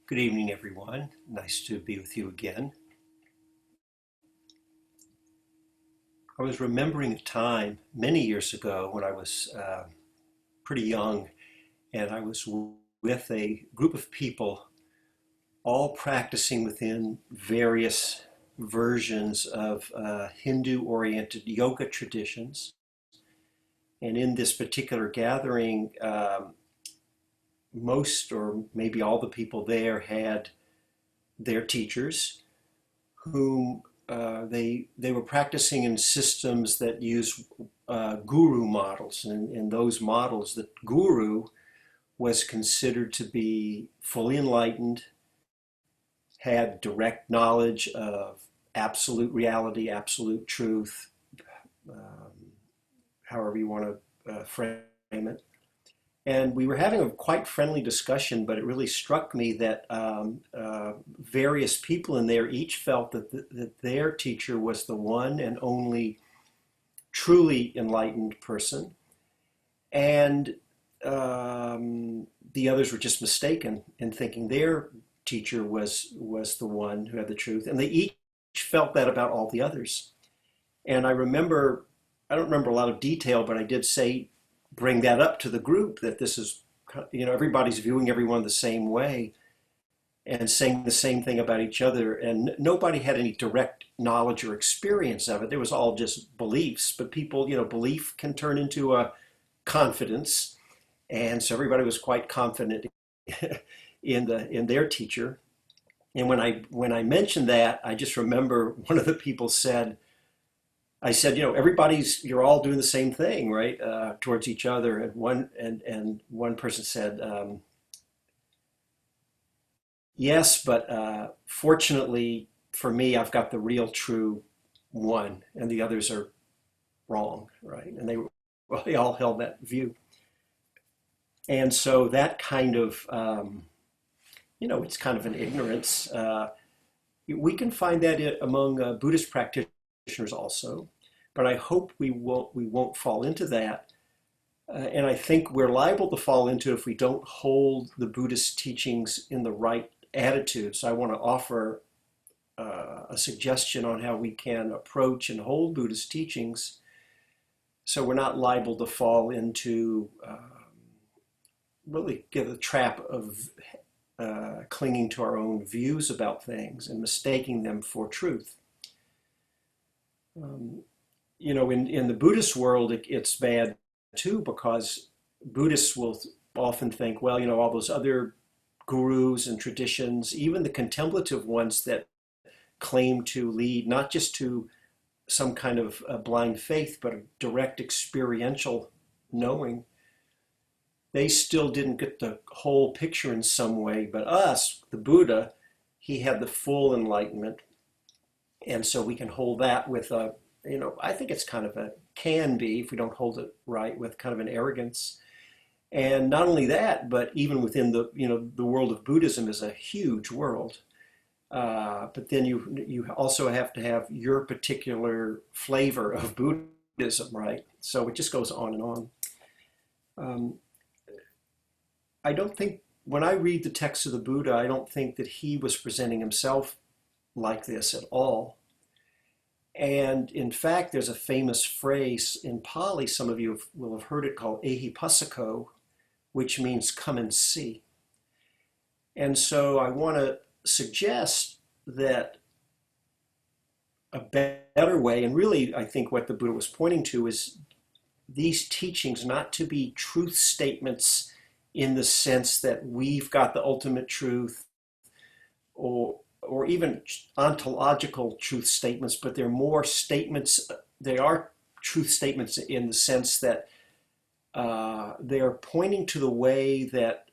Good evening, everyone. Nice to be with you again. I was remembering a time many years ago when I was pretty young, and I was with a group of people all practicing within various versions of Hindu-oriented yoga traditions. And in this particular gathering, most or maybe all the people there had their teachers whom they were practicing in systems that use guru models, and in those models, the guru was considered to be fully enlightened, had direct knowledge of absolute reality, absolute truth, however you want to frame it. And we were having a quite friendly discussion, but it really struck me that various people in there each felt that their teacher was the one and only truly enlightened person. And the others were just mistaken in thinking their teacher was the one who had the truth. And they each felt that about all the others. And I don't remember a lot of detail, but I did bring that up to the group, that this is, everybody's viewing everyone the same way and saying the same thing about each other. And nobody had any direct knowledge or experience of it. It was all just beliefs, but people, belief can turn into a confidence. And so everybody was quite confident in their teacher. And when I mentioned that, I just remember one of the people said, I said, you're all doing the same thing, right? Towards each other. And one person said, yes, but fortunately for me, I've got the real true one, and the others are wrong, right? And they all held that view. And so that kind of, it's kind of an ignorance. We can find that among Buddhist practitioners also, but I hope we won't fall into that. And I think we're liable to fall into it if we don't hold the Buddhist teachings in the right attitude. So I want to offer a suggestion on how we can approach and hold Buddhist teachings so we're not liable to fall into really get the trap of clinging to our own views about things and mistaking them for truth. In the Buddhist world, it's bad too, because Buddhists will often think, well, all those other gurus and traditions, even the contemplative ones that claim to lead not just to some kind of blind faith, but a direct experiential knowing, they still didn't get the whole picture in some way. But us, the Buddha, he had the full enlightenment. And so we can hold that with I think it's kind of can be, if we don't hold it right, with kind of an arrogance. And not only that, but even within the world of Buddhism is a huge world. But then you also have to have your particular flavor of Buddhism, right? So it just goes on and on. I don't think, when I read the text of the Buddha, I don't think that he was presenting himself like this at all. And in fact, there's a famous phrase in Pali, some of you will have heard it, called ehipassiko, which means come and see. And so I want to suggest that a better way, and really I think what the Buddha was pointing to, is these teachings not to be truth statements in the sense that we've got the ultimate truth, or even ontological truth statements, but they're more statements. They are truth statements in the sense that they are pointing to the way that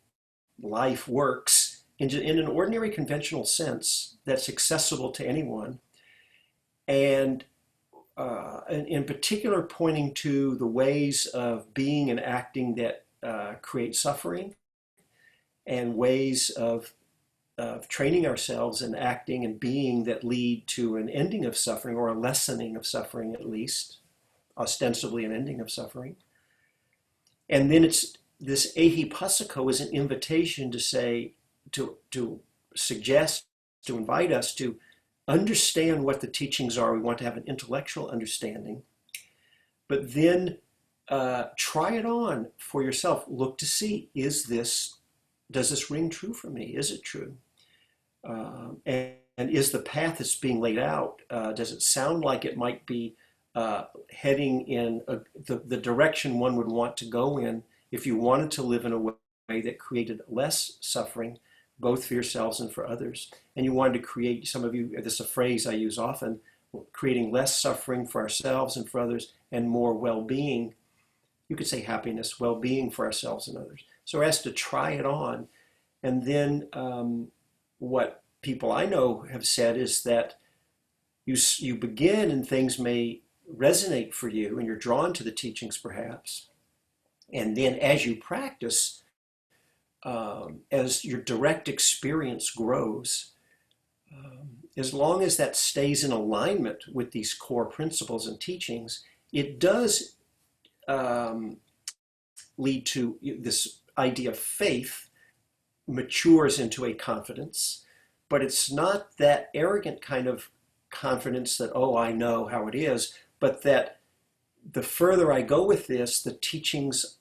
life works in an ordinary conventional sense that's accessible to anyone. And in particular, pointing to the ways of being and acting that create suffering, and ways of training ourselves and acting and being that lead to an ending of suffering, or a lessening of suffering, at least, ostensibly an ending of suffering. And then it's this ehipassiko is an invitation to say, to suggest, to invite us to understand what the teachings are. We want to have an intellectual understanding, but then try it on for yourself. Look to see, does this ring true for me? Is it true? And is the path that's being laid out, does it sound like it might be heading in the direction one would want to go in if you wanted to live in a way that created less suffering, both for yourselves and for others? And you wanted to create, some of you, this is a phrase I use often, creating less suffering for ourselves and for others and more well-being. You could say happiness, well-being for ourselves and others. So we're asked to try it on. And then what people I know have said is that you begin and things may resonate for you and you're drawn to the teachings perhaps. And then as you practice, as your direct experience grows, as long as that stays in alignment with these core principles and teachings, it does lead to this idea of faith matures into a confidence, but it's not that arrogant kind of confidence that, oh, I know how it is, but that the further I go with this, the teachings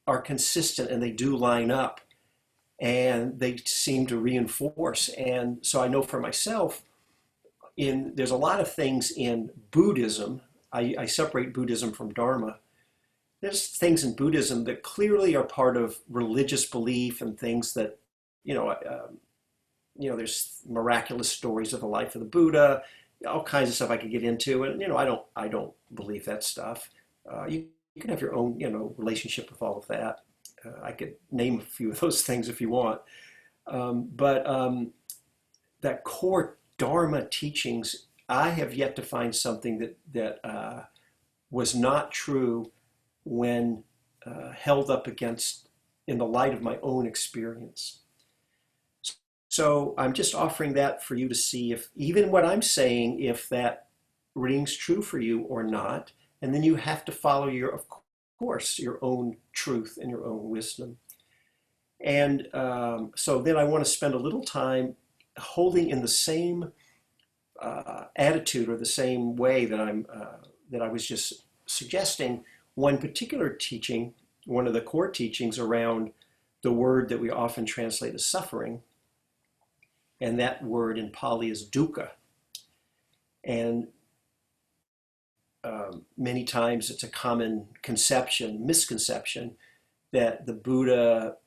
are consistent and they do line up and they seem to reinforce. And so I know for myself, there's a lot of things in Buddhism. I separate Buddhism from Dharma. There's things in Buddhism that clearly are part of religious belief and things that, there's miraculous stories of the life of the Buddha, all kinds of stuff I could get into. And, I don't believe that stuff. You can have your own, relationship with all of that. I could name a few of those things if you want. But that core Dharma teachings, I have yet to find something that was not true when held up against, in the light of my own experience. So I'm just offering that for you to see if even what I'm saying, if that rings true for you or not. And then you have to follow of course, your own truth and your own wisdom. And so then I want to spend a little time holding in the same attitude or the same way that I was just suggesting one particular teaching, one of the core teachings around the word that we often translate as suffering. And that word in Pali is dukkha. And many times it's a common misconception, that the Buddha,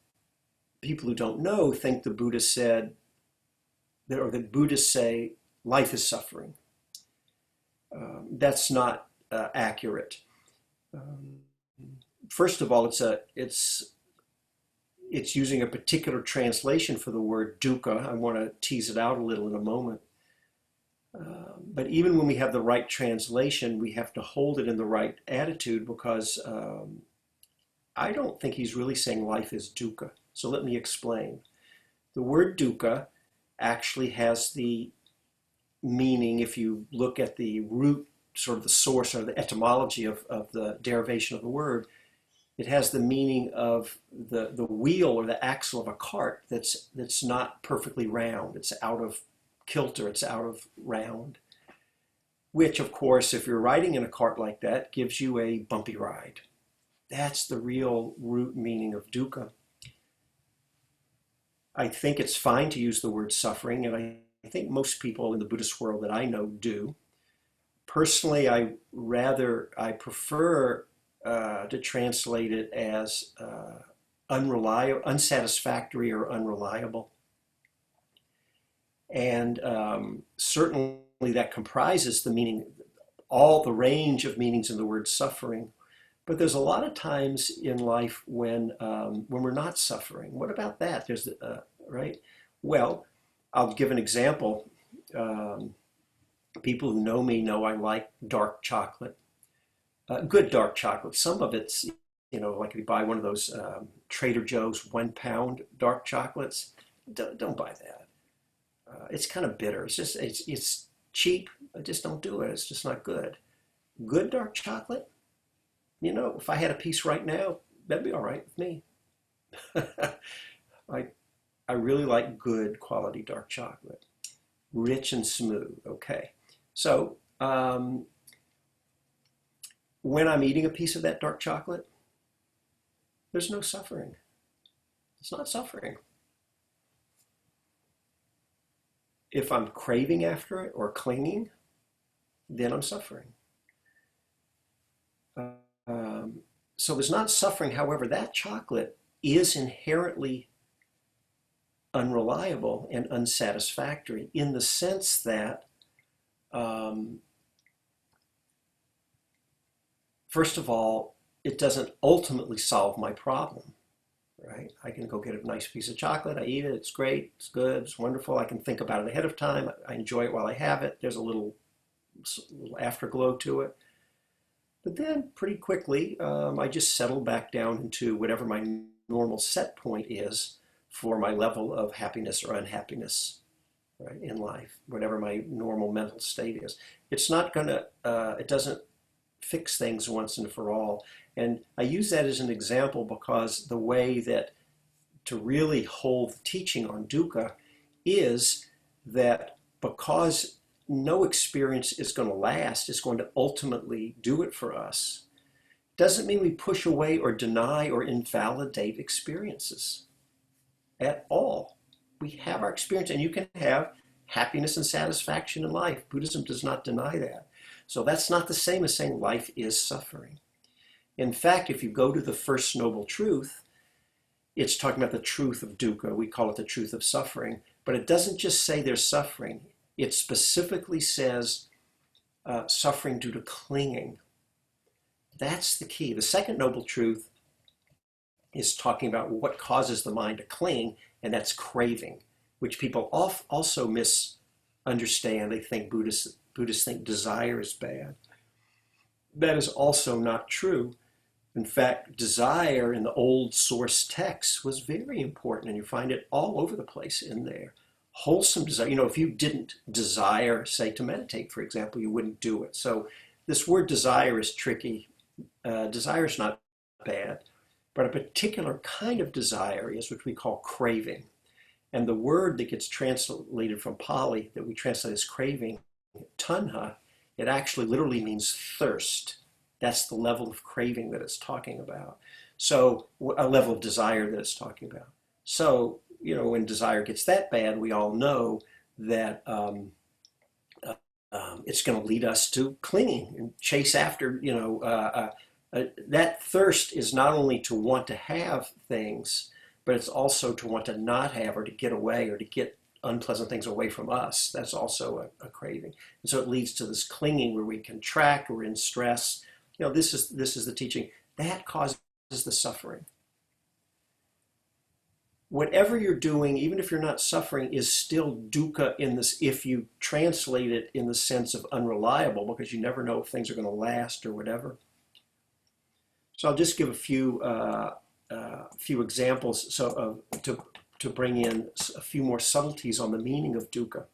people who don't know think the Buddha said, or that Buddhists say life is suffering. That's not accurate. First of all, it's using a particular translation for the word dukkha. I want to tease it out a little in a moment. But even when we have the right translation, we have to hold it in the right attitude, because I don't think he's really saying life is dukkha. So let me explain. The word dukkha actually has the meaning, if you look at the root, sort of the source or the etymology of the derivation of the word, it has the meaning of the wheel or the axle of a cart that's not perfectly round. It's out of kilter, it's out of round, which of course, if you're riding in a cart like that, gives you a bumpy ride. That's the real root meaning of dukkha. I think it's fine to use the word suffering, and I think most people in the Buddhist world that I know do. Personally, I prefer to translate it as unsatisfactory or unreliable. And certainly that comprises the meaning, all the range of meanings in the word suffering. But there's a lot of times in life when we're not suffering. What about that? There's right? Well, I'll give an example. People who know me know I like dark chocolate, good dark chocolate. Some of it's, like if you buy one of those Trader Joe's 1 pound dark chocolates, don't buy that. It's kind of bitter. It's cheap. Just don't do it. It's just not good. Good dark chocolate, if I had a piece right now, that'd be all right with me. I really like good quality dark chocolate, rich and smooth. Okay. So when I'm eating a piece of that dark chocolate, there's no suffering. It's not suffering. If I'm craving after it or clinging, then I'm suffering. So there's not suffering. However, that chocolate is inherently unreliable and unsatisfactory in the sense that, first of all, it doesn't ultimately solve my problem, right? I can go get a nice piece of chocolate, I eat it, it's great, it's good, it's wonderful. I can think about it ahead of time. I enjoy it while I have it. There's a little afterglow to it. But then pretty quickly, I just settle back down into whatever my normal set point is for my level of happiness or unhappiness, right, in life, whatever my normal mental state is. It's not gonna, it doesn't fix things once and for all. And I use that as an example because the way that to really hold the teaching on dukkha is that because no experience is going to last, is going to ultimately do it for us, doesn't mean we push away or deny or invalidate experiences at all. We have our experience, and you can have happiness and satisfaction in life. Buddhism does not deny that. So that's not the same as saying life is suffering. In fact, if you go to the First Noble Truth, it's talking about the truth of dukkha. We call it the truth of suffering. But it doesn't just say there's suffering. It specifically says suffering due to clinging. That's the key. The Second Noble Truth is talking about what causes the mind to cling, and that's craving, which people also misunderstand. They think Buddhists think desire is bad. That is also not true. In fact, desire in the old source texts was very important, and you find it all over the place in there. Wholesome desire. You know, if you didn't desire, say, to meditate, for example, you wouldn't do it. So this word desire is tricky. Desire is not bad, but a particular kind of desire is what we call craving. And the word that gets translated from Pali, that we translate as craving, tanha, it actually literally means thirst. That's the level of craving that it's talking about. So a level of desire that it's talking about. So, you know, when desire gets that bad, we all know that it's going to lead us to clinging and chase after, you know, that thirst is not only to want to have things, but it's also to want to not have or to get away or to get unpleasant things away from us. That's also a craving. And so it leads to this clinging where we contract, we're in stress. You know, this is the teaching. That causes the suffering. Whatever you're doing, even if you're not suffering, is still dukkha in this, if you translate it in the sense of unreliable, because you never know if things are going to last or whatever. So I'll just give a few examples to bring in a few more subtleties on the meaning of dukkha.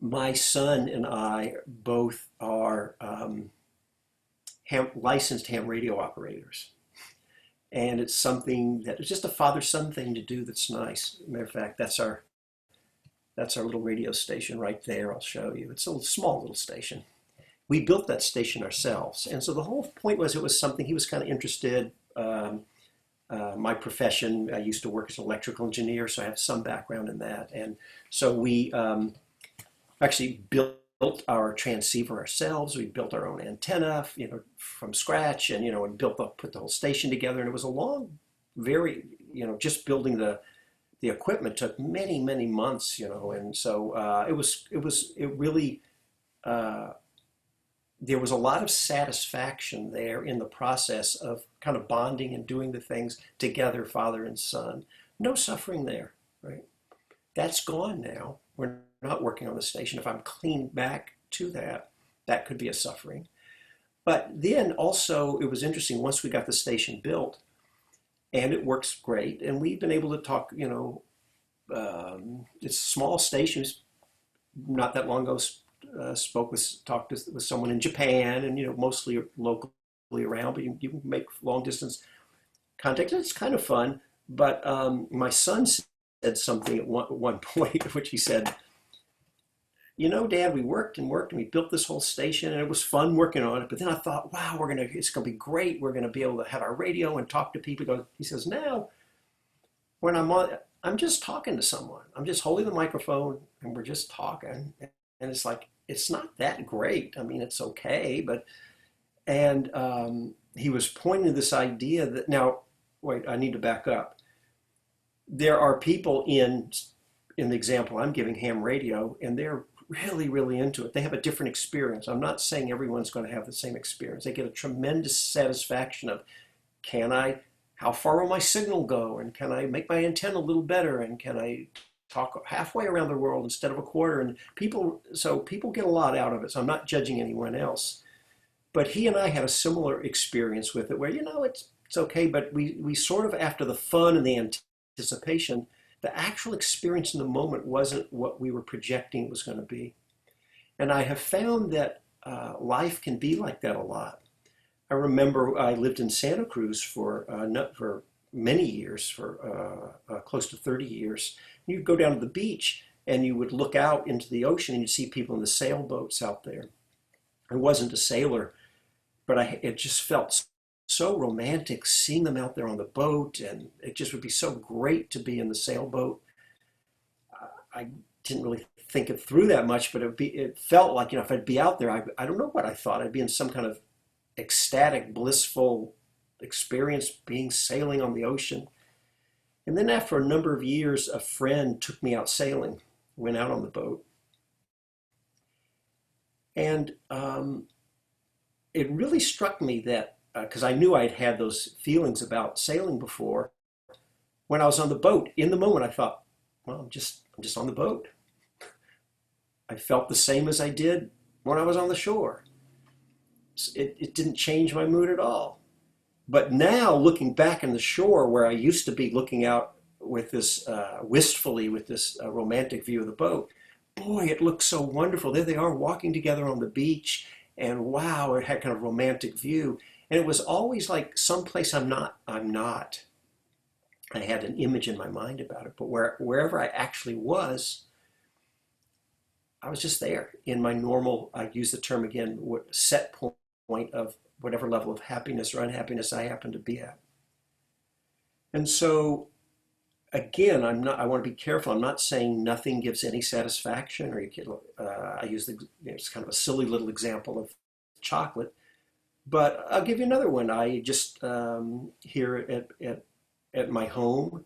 My son and I both are licensed ham radio operators. And it's something that it's just a father-son thing to do that's nice. Matter of fact, that's our little radio station right there. I'll show you. It's a small little station. We built that station ourselves. And so the whole point was it was something he was kind of interested. My profession, I used to work as an electrical engineer, so I have some background in that. And so we actually built our transceiver ourselves. We built our own antenna, you know, from scratch, and and put the whole station together. And it was a long, very, just building the equipment took many, many months, and so it really. There was a lot of satisfaction there in the process of kind of bonding and doing the things together, father and son. No suffering there, right? That's gone now. We're not working on the station. If I'm clean back to that, that could be a suffering. But then also it was interesting once we got the station built, and it works great, and we've been able to talk, it's a small station. Not that long ago, talked with someone in Japan, and mostly locally around, but you can make long distance contact. It's kind of fun, But my son said something at one point, which he said, you know, Dad, we worked and worked and we built this whole station and it was fun working on it. But then I thought, wow, it's gonna be great. We're gonna be able to have our radio and talk to people. He says, now when I'm just talking to someone. I'm just holding the microphone and we're just talking. And it's like, it's not that great. I mean, it's okay, but, and he was pointing to this idea that now, wait, I need to back up. There are people in the example I'm giving, ham radio, and they're really, really into it. They have a different experience. I'm not saying everyone's going to have the same experience. They get a tremendous satisfaction of, how far will my signal go? And can I make my antenna a little better? And can I talk halfway around the world instead of a quarter? And people get a lot out of it. So I'm not judging anyone else. But he and I had a similar experience with it where, it's okay, but we sort of, after the fun and the anticipation, the actual experience in the moment wasn't what we were projecting it was going to be. And I have found that life can be like that a lot. I remember I lived in Santa Cruz for many years, for close to 30 years. You'd go down to the beach and you would look out into the ocean and you'd see people in the sailboats out there. I wasn't a sailor, but it just felt so romantic seeing them out there on the boat, and it just would be so great to be in the sailboat. I didn't really think it through that much, but it felt like, if I'd be out there, I don't know what I thought. I'd be in some kind of ecstatic, blissful experience sailing on the ocean. And then after a number of years, a friend took me out sailing, went out on the boat. And it really struck me that, because I knew I'd had those feelings about sailing before, when I was on the boat, in the moment I thought, well, I'm just on the boat. I felt the same as I did when I was on the shore. It didn't change my mood at all. But now, looking back on the shore where I used to be looking out with this, wistfully with this romantic view of the boat, boy, it looked so wonderful. There they are walking together on the beach, and wow, it had kind of romantic view. And it was always like someplace I'm not. I had an image in my mind about it, but wherever I actually was, I was just there in my normal, I use the term again, set point of whatever level of happiness or unhappiness I happen to be at. And so, again, I want to be careful. I'm not saying nothing gives any satisfaction, or I use it's kind of a silly little example of chocolate. But I'll give you another one. I just, here at my home,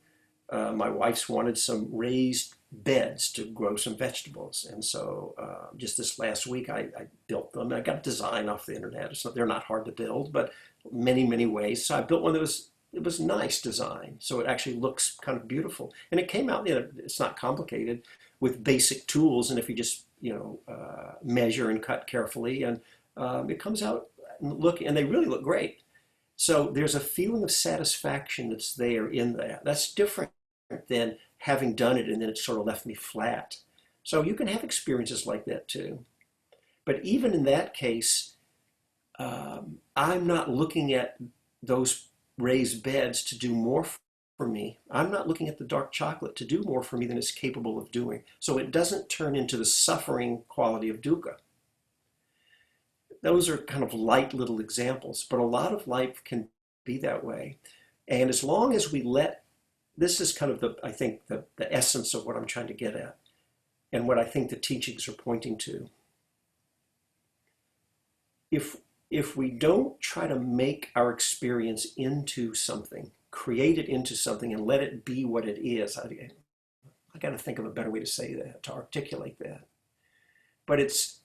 my wife's wanted some raised beds to grow some vegetables. And so just this last week, I built them. I got a design off the internet. So they're not hard to build, but many, many ways. So I built one it was nice design. So it actually looks kind of beautiful. And it came out, it's not complicated, with basic tools. And if you just, measure and cut carefully, and it comes out and they really look great. So there's a feeling of satisfaction that's there in that. That's different than having done it and then it sort of left me flat. So you can have experiences like that too. But even in that case, I'm not looking at those raised beds to do more for me. I'm not looking at the dark chocolate to do more for me than it's capable of doing. So it doesn't turn into the suffering quality of dukkha. Those are kind of light little examples, but a lot of life can be that way. And as long as we this is kind of I think the essence of what I'm trying to get at and what I think the teachings are pointing to. If we don't try to make our experience into something, create it into something and let it be what it is, I got to think of a better way to say that, to articulate that. But it's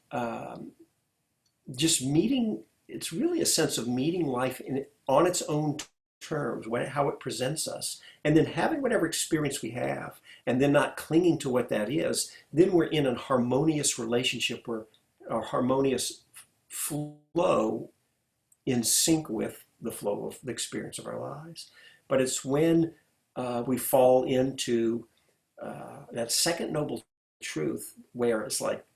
just it's really a sense of meeting life on its own terms, how it presents us, and then having whatever experience we have, and then not clinging to what that is. Then we're in a harmonious relationship, where a harmonious flow in sync with the flow of the experience of our lives. But it's when we fall into that second noble truth, where it's like,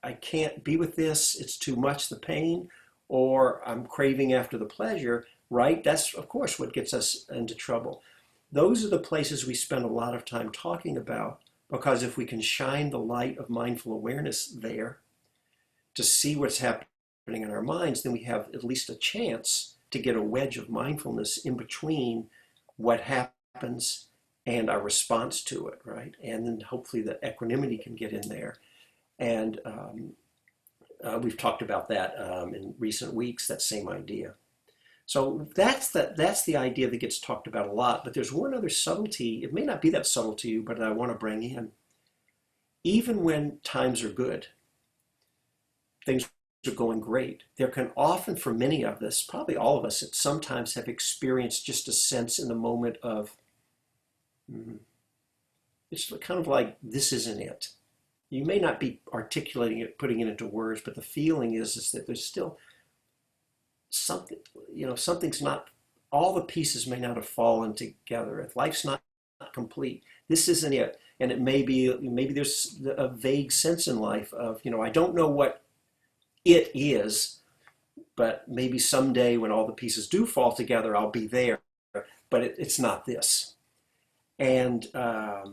I can't be with this, it's too much, the pain, or I'm craving after the pleasure, right? That's, of course, what gets us into trouble. those are the places we spend a lot of time talking about, because if we can shine the light of mindful awareness there to see what's happening in our minds, then we have at least a chance to get a wedge of mindfulness in between what happens and our response to it, right? And then hopefully the equanimity can get in there. And we've talked about that in recent weeks, that same idea. So that's the idea that gets talked about a lot. But there's one other subtlety. It may not be that subtle to you, but I want to bring in. Even when times are good, things are going great, there can often, for many of us, probably all of us, at sometimes have experienced just a sense in the moment of, it's kind of like, this isn't it. You may not be articulating it, putting it into words, but the feeling is that there's still something, something's not, all the pieces may not have fallen together. If life's not complete, this isn't it. And it maybe there's a vague sense in life of, I don't know what it is, but maybe someday when all the pieces do fall together, I'll be there. But it's not this. And I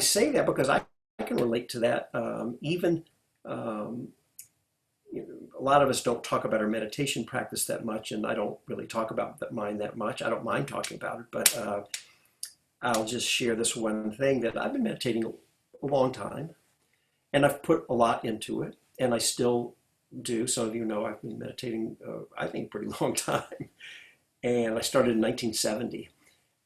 say that because I can relate to that. Even a lot of us don't talk about our meditation practice that much, and I don't really talk about mine that much. I don't mind talking about it, but I'll just share this one thing that I've been meditating a long time, and I've put a lot into it, and I still do. Some of you know I've been meditating, I think, a pretty long time, and I started in 1970,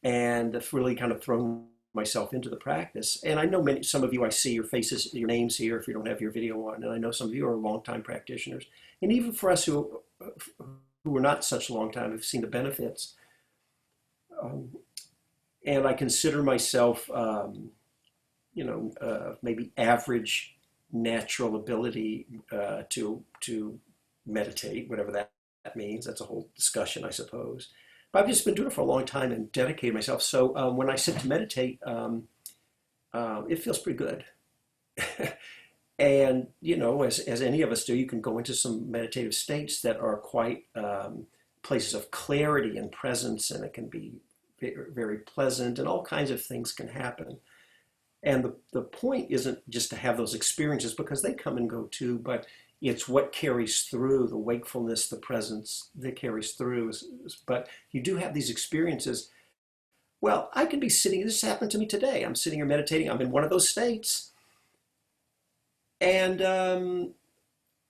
and I've really kind of thrown myself into the practice. And I know some of you, I see your faces, your names here if you don't have your video on, and I know some of you are longtime practitioners. And even for us who are not such a long time, have seen the benefits. And I consider myself, maybe average natural ability to meditate, whatever that means. That's a whole discussion, I suppose. But I've just been doing it for a long time and dedicated myself. So when I sit to meditate, it feels pretty good. And, as any of us do, you can go into some meditative states that are quite places of clarity and presence, and it can be very, very pleasant, and all kinds of things can happen. And the point isn't just to have those experiences, because they come and go too, but it's what carries through, the wakefulness, the presence that carries through. But you do have these experiences. Well, I could be sitting, this happened to me today. I'm sitting here meditating. I'm in one of those states. And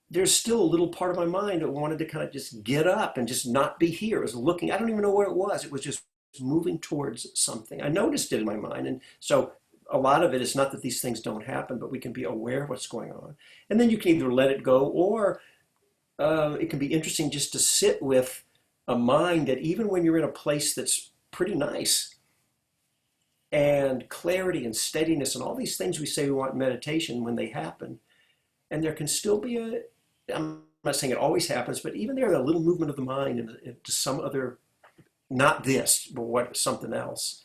there's still a little part of my mind that wanted to kind of just get up and just not be here. It was looking, I don't even know where it was. It was just moving towards something. I noticed it in my mind. And so a lot of it is not that these things don't happen, but we can be aware of what's going on. And then you can either let it go, or it can be interesting just to sit with a mind that even when you're in a place that's pretty nice, and clarity and steadiness and all these things we say we want in meditation, when they happen, and there can still be I'm not saying it always happens, but even there, a little movement of the mind into some other, not this, but something else.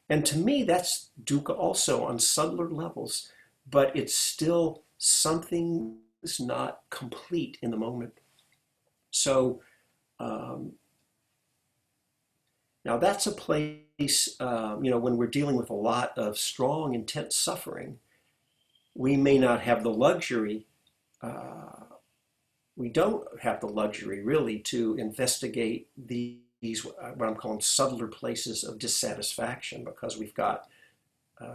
And to me, that's dukkha also on subtler levels, but it's still something that's not complete in the moment. So now that's a place, when we're dealing with a lot of strong, intense suffering, we may not have the luxury, we don't have the luxury really to investigate these, what I'm calling subtler places of dissatisfaction, because we've got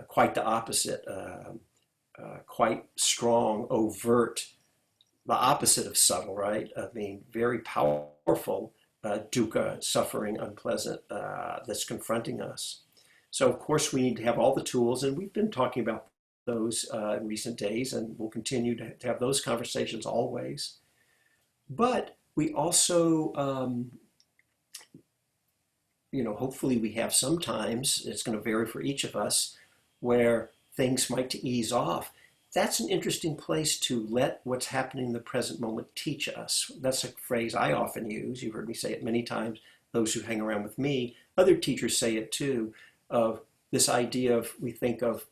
quite the opposite, quite strong, overt, the opposite of subtle, right? I mean, very powerful dukkha, suffering, unpleasant, that's confronting us. So of course we need to have all the tools, and we've been talking about those in recent days, and we'll continue to have those conversations always. But we also, hopefully we have sometimes, it's going to vary for each of us, where things might ease off. That's an interesting place to let what's happening in the present moment teach us. That's a phrase I often use. You've heard me say it many times, those who hang around with me. Other teachers say it too, of this idea of, we think of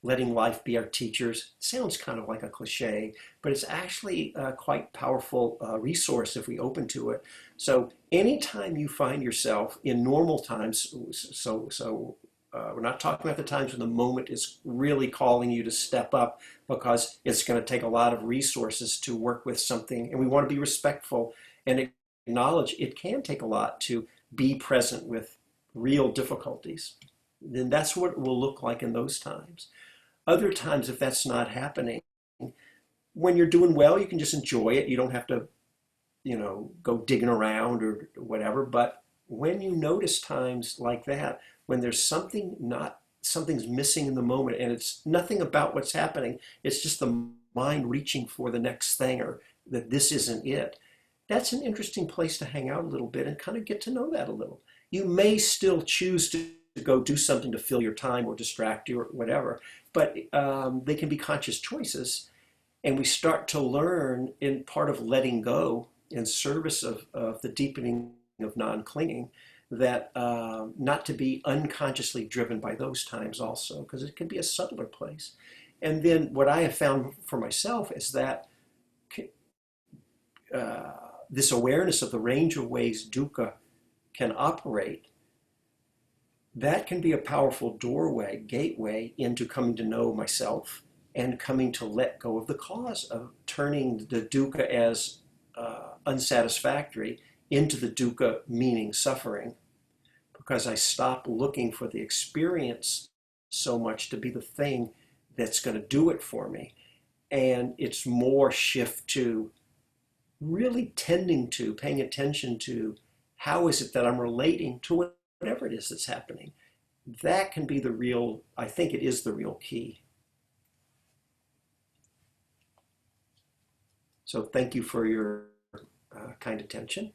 letting life be our teachers. Sounds kind of like a cliche, but it's actually a quite powerful resource if we open to it. So anytime you find yourself in normal times, we're not talking about the times when the moment is really calling you to step up, because it's going to take a lot of resources to work with something, and we want to be respectful and acknowledge it can take a lot to be present with real difficulties. Then that's what it will look like in those times. Other times, if that's not happening, when you're doing well, you can just enjoy it. You don't have to, go digging around or whatever. But when you notice times like that, when there's something's missing in the moment, and it's nothing about what's happening, it's just the mind reaching for the next thing, or that this isn't it. That's an interesting place to hang out a little bit and kind of get to know that a little. You may still choose to go do something to fill your time or distract you or whatever, but they can be conscious choices. And we start to learn, in part of letting go in service of the deepening of non-clinging, that not to be unconsciously driven by those times also, because it can be a subtler place. And then what I have found for myself is that this awareness of the range of ways dukkha can operate, that can be a powerful doorway, gateway into coming to know myself and coming to let go of the cause, of turning the dukkha as unsatisfactory into the dukkha meaning suffering, because I stop looking for the experience so much to be the thing that's going to do it for me. And it's more shift to really tending to, paying attention to, how is it that I'm relating to whatever it is that's happening. That can be the real, I think it is the real key. So thank you for your kind attention.